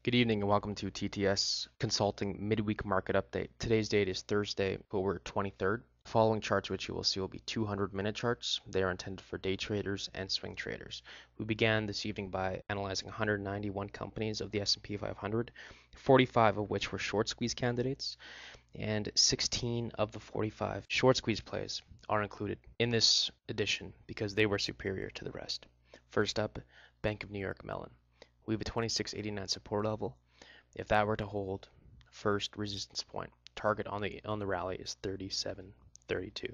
Good evening and welcome to TTS Consulting Midweek Market Update. Today's date is Thursday, October 23rd. The following charts, which you will see, will be 200-minute charts. They are intended for day traders and swing traders. We began this evening by analyzing 191 companies of the S&P 500, 45 of which were short squeeze candidates, and 16 of the 45 short squeeze plays are included in this edition because they were superior to the rest. First up, Bank of New York Mellon. We have a 26.89 support level. If that were to hold, first resistance point, target on the rally is 37.32.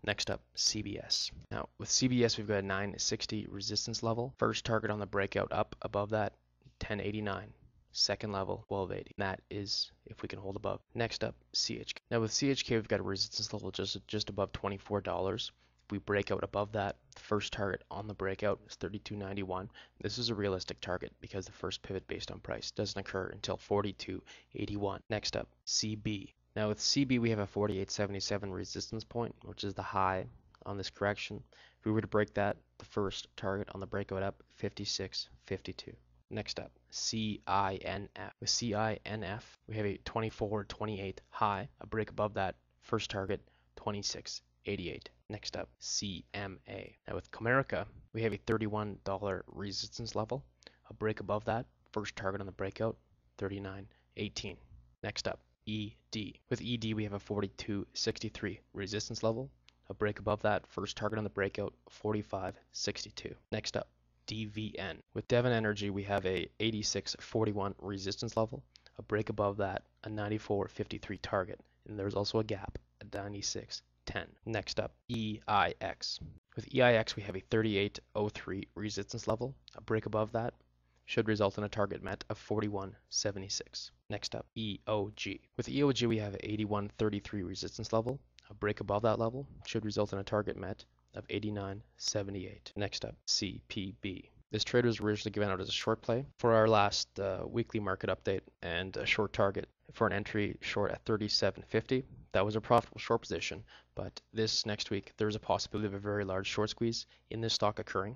Next up, CBS. Now with CBS, we've got a 960 resistance level. First target on the breakout up above that, 1089. Second level, 1280. That is if we can hold above. Next up, CHK. Now with CHK, we've got a resistance level just above $24. If we break out above that, the first target on the breakout is 32.91. This is a realistic target because the first pivot based on price doesn't occur until 42.81. Next up, CB. Now with CB, we have a 48.77 resistance point, which is the high on this correction. If we were to break that, the first target on the breakout up, 56.52. Next up, CINF. With CINF, we have a 24.28 high, a break above that, first target, 26.88. Next up, CMA. Now with Comerica, we have a $31 resistance level. A break above that, first target on the breakout, 39.18. Next up, ED. With ED, we have a 42.63 resistance level. A break above that, first target on the breakout, 45.62. Next up, DVN. With Devon Energy, we have a 86.41 resistance level. A break above that, a 94.53 target. And there's also a gap at 96.10. Next up, EIX. With EIX, we have a 38.03 resistance level. A break above that should result in a target met of 41.76. Next up, EOG. With EOG, we have an 81.33 resistance level. A break above that level should result in a target met of 89.78. Next up, CPB. This trade was originally given out as a short play for our last weekly market update and a short target for an entry short at 37.50. That was a profitable short position, but this next week there's a possibility of a very large short squeeze in this stock occurring,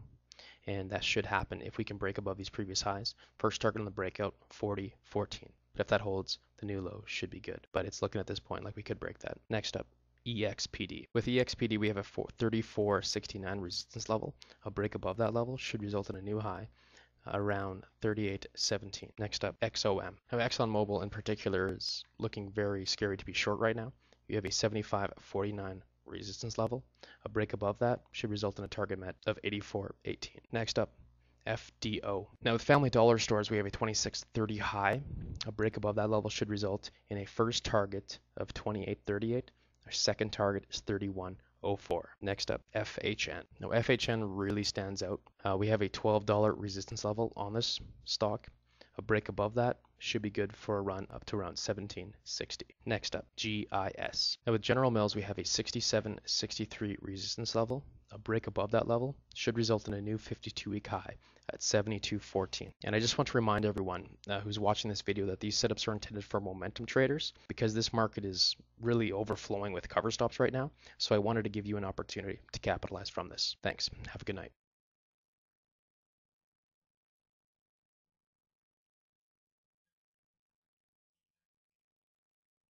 and that should happen if we can break above these previous highs. First target on the breakout, 40.14. But if that holds, the new low should be good. But it's looking at this point like we could break that. Next up, EXPD. With EXPD, we have a 34.69 resistance level. A break above that level should result in a new high around 38.17. Next up, XOM. Now, ExxonMobil in particular is looking very scary to be short right now. You have a 75.49 resistance level. A break above that should result in a target met of 84.18. Next up, FDO. Now with Family Dollar stores, we have a 26.30 high. A break above that level should result in a first target of 28.38. Our second target is 31.04. Next up, FHN. Now FHN really stands out. We have a $12 resistance level on this stock. A break above that should be good for a run up to around 17.60. Next up, GIS. Now with General Mills, we have a 67.63 resistance level. A break above that level should result in a new 52-week high at 72.14. And I just want to remind everyone who's watching this video that these setups are intended for momentum traders because this market is really overflowing with cover stops right now. So I wanted to give you an opportunity to capitalize from this. Thanks. Have a good night.